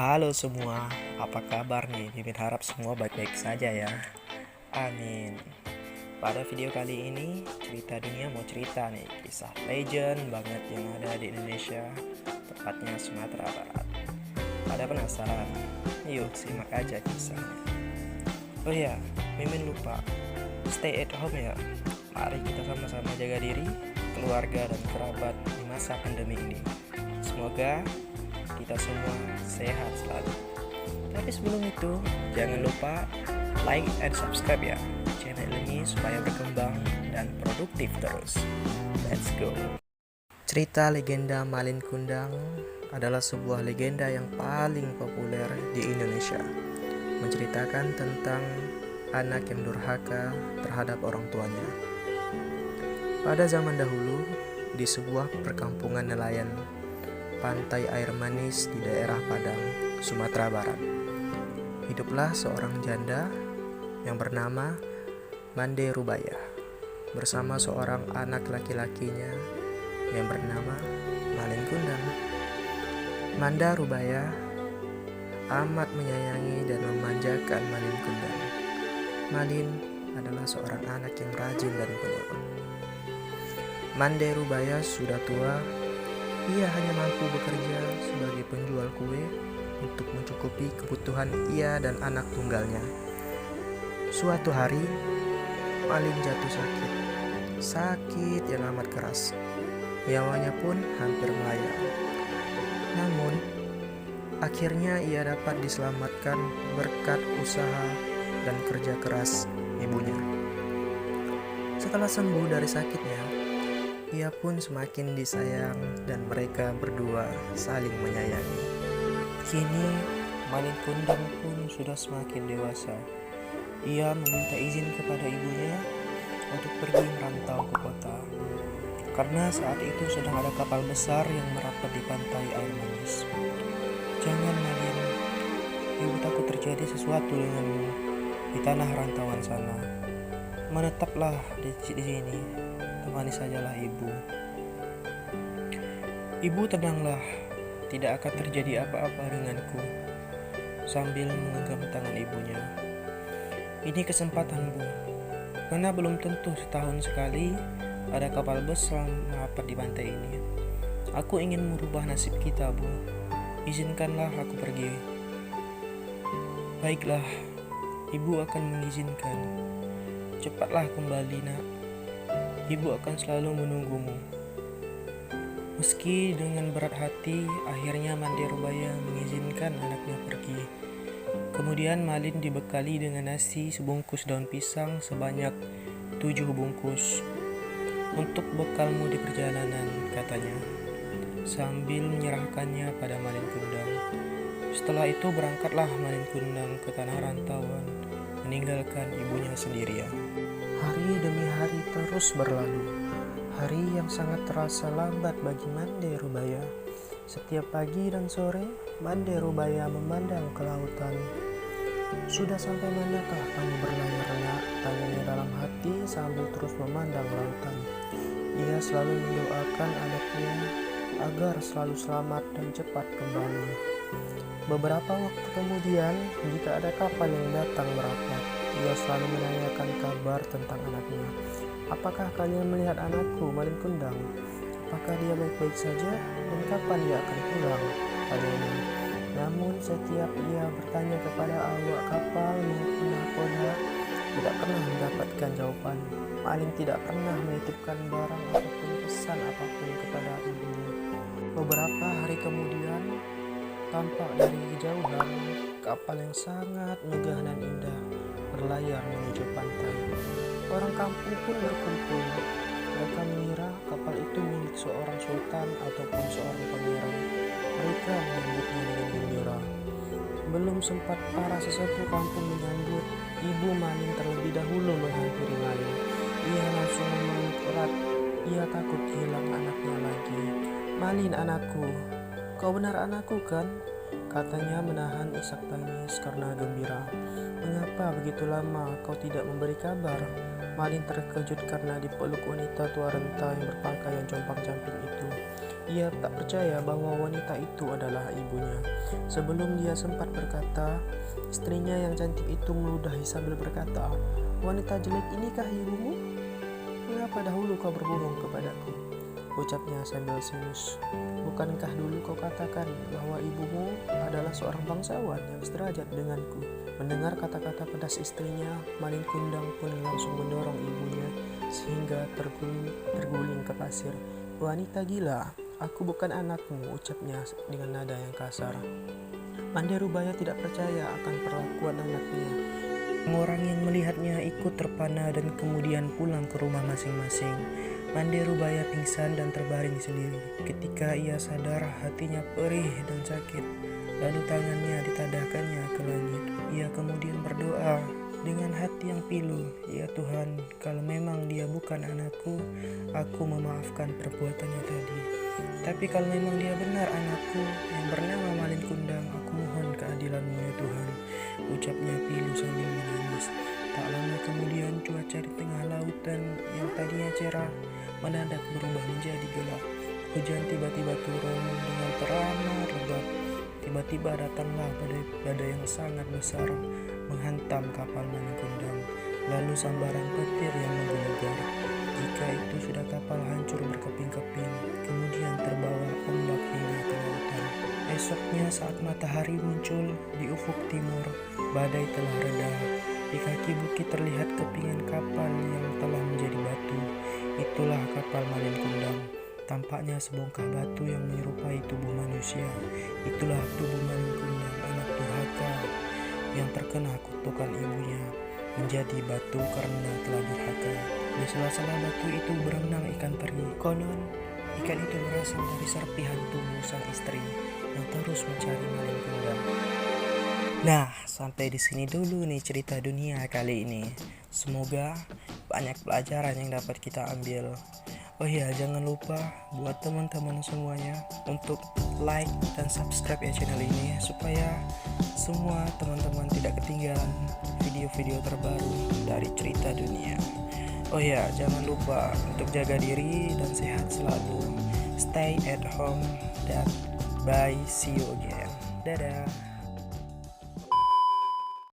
Halo semua, apa kabar nih? Mimin harap semua baik-baik saja ya. Amin. Pada video kali ini, cerita dunia mau cerita nih, kisah legend banget yang ada di Indonesia, tepatnya Sumatera Barat. Pada penasaran? Yuk simak aja kisahnya. Oh iya, Mimin lupa, stay at home ya. Mari kita sama-sama jaga diri, keluarga dan kerabat di masa pandemi ini. Semoga kita semua sehat selalu. Tapi sebelum itu, jangan lupa like and subscribe ya channel ini supaya berkembang dan produktif terus. Let's go. Cerita legenda Malin Kundang adalah sebuah legenda yang paling populer di Indonesia. Menceritakan tentang anak yang durhaka terhadap orang tuanya. Pada zaman dahulu, di sebuah perkampungan nelayan pantai air manis di daerah Padang, Sumatera Barat, hiduplah seorang janda yang bernama Mande Rubaya bersama seorang anak laki-lakinya yang bernama Malin Kundang. Manda Rubaya amat menyayangi dan memanjakan Malin Kundang. Malin adalah seorang anak yang rajin dan penurut. Mande Rubaya sudah tua. Ia hanya mampu bekerja sebagai penjual kue untuk mencukupi kebutuhan ia dan anak tunggalnya. Suatu hari, Malin jatuh sakit. Sakit yang amat keras. Nyawanya pun hampir melayang. Namun, akhirnya ia dapat diselamatkan berkat usaha dan kerja keras ibunya. Setelah sembuh dari sakitnya, ia pun semakin disayang dan mereka berdua saling menyayangi. Kini Malin Kundang pun sudah semakin dewasa. Ia meminta izin kepada ibunya untuk pergi merantau ke kota. Karena saat itu sedang ada kapal besar yang merapat di pantai air manis. Jangan Malin, ibu takut terjadi sesuatu denganmu di tanah rantauan sana. Menetaplah di sini. Temani sajalah ibu. Ibu tenanglah, tidak akan terjadi apa-apa denganku. Sambil menggenggam tangan ibunya. Ini kesempatan bu, karena belum tentu setahun sekali ada kapal besar merapat di pantai ini. Aku ingin merubah nasib kita bu, izinkanlah aku pergi. Baiklah, ibu akan mengizinkan. Cepatlah kembali nak. Ibu akan selalu menunggumu. Meski dengan berat hati, akhirnya Mande Rubaya mengizinkan anaknya pergi. Kemudian Malin dibekali dengan nasi sebungkus daun pisang sebanyak 7 bungkus. Untuk bekalmu di perjalanan, katanya, sambil menyerahkannya pada Malin Kundang. Setelah itu berangkatlah Malin Kundang ke tanah rantauan, meninggalkan ibunya sendirian. Hari demi hari terus berlalu. Hari yang sangat terasa lambat bagi Mande Rubaya. Setiap pagi dan sore, Mande Rubaya memandang ke lautan. Sudah sampai manakah kamu berlayar nak? Tanyanya dalam hati sambil terus memandang lautan. Ia selalu mendoakan anaknya agar selalu selamat dan cepat kembali. Beberapa waktu kemudian, jika ada kapal yang datang merapat, ia selalu menanyakan kabar tentang anaknya. Apakah kalian melihat anakku, Malin Kundang? Apakah dia baik-baik saja? Dan kapan dia akan pulang? Tanyanya. Namun setiap ia bertanya kepada awak kapal maupun nahkoda, tidak pernah mendapatkan jawaban. Malin tidak pernah menitipkan barang ataupun pesan apapun kepada ibunya. Beberapa hari kemudian, tampak dari kejauhan kapal yang sangat megah dan indah berlayar menuju pantai. Orang kampung pun berkumpul. Mereka mengira kapal itu milik seorang sultan ataupun seorang pangeran. Mereka menyambutnya dengan gembira. Belum sempat para sesepuh kampung menyambut, ibu Malin terlebih dahulu menghampiri Malin. Ia langsung memeluk erat. Ia takut kehilangan anaknya lagi. Malin anakku, kau benar anakku kan? Katanya menahan isak tangis karena gembira. Mengapa begitu lama kau tidak memberi kabar? Malin terkejut karena dipeluk wanita tua renta yang berpakaian compang-camping itu. Ia tak percaya bahwa wanita itu adalah ibunya. Sebelum dia sempat berkata, istrinya yang cantik itu meludahi sambil berkata, "Wanita jelek inikah ibumu? Mengapa dahulu kau berbohong kepadaku?" Ucapnya sambil sinus. "Bukankah dulu kau katakan bahwa ibumu adalah seorang bangsawan yang sederajat denganku?" Mendengar kata-kata pedas istrinya, Malin Kundang pun langsung mendorong ibunya sehingga terguling ke pasir. "Wanita gila, aku bukan anakmu," ucapnya dengan nada yang kasar. Manderubaya tidak percaya akan perlakuan anaknya. Orang yang melihatnya ikut terpana dan kemudian pulang ke rumah masing-masing. Manderubaya pingsan dan terbaring sendiri. Ketika ia sadar, hatinya perih dan sakit. Lalu tangannya ditadahkannya ke langit. Ia kemudian berdoa dengan hati yang pilu, "Ya Tuhan, kalau memang dia bukan anakku, aku memaafkan perbuatannya tadi. Tapi kalau memang dia benar anakku yang bernama Malin Kundang, aku mohon keadilan-Mu ya Tuhan," ucapnya pilu sambil menangis. Tak lama kemudian cuaca di tengah lautan yang tadinya cerah mendadak berubah menjadi gelap. Hujan tiba-tiba turun dengan teramat lebat. Tiba-tiba datanglah badai yang sangat besar menghantam kapal Malin Kundang. Lalu sambaran petir yang menggelegar. Jika itu sudah kapal hancur berkeping-keping, kemudian terbawa ombak hingga ke lautan. Esoknya saat matahari muncul di ufuk timur, badai telah reda. Di kaki bukit terlihat kepingan kapal yang telah menjadi batu. Itulah kapal Malin Kundang. Tampaknya sebongkah batu yang menyerupai tubuh manusia. Itulah tubuh Malin Kundang, anak durhaka yang terkena kutukan ibunya, menjadi batu karena telah durhaka. Di sela-sela batu itu berenang ikan teri. Konon, ikan itu berasal dari serpihan tubuh sang istri yang terus mencari Malin Kundang. Nah, sampai di sini dulu nih cerita dunia kali ini. Semoga banyak pelajaran yang dapat kita ambil. Oh iya, jangan lupa buat teman-teman semuanya untuk like dan subscribe ya channel ini supaya semua teman-teman tidak ketinggalan video-video terbaru dari cerita dunia. Oh ya, jangan lupa untuk jaga diri dan sehat selalu. Stay at home dan bye, see you again. Dadah.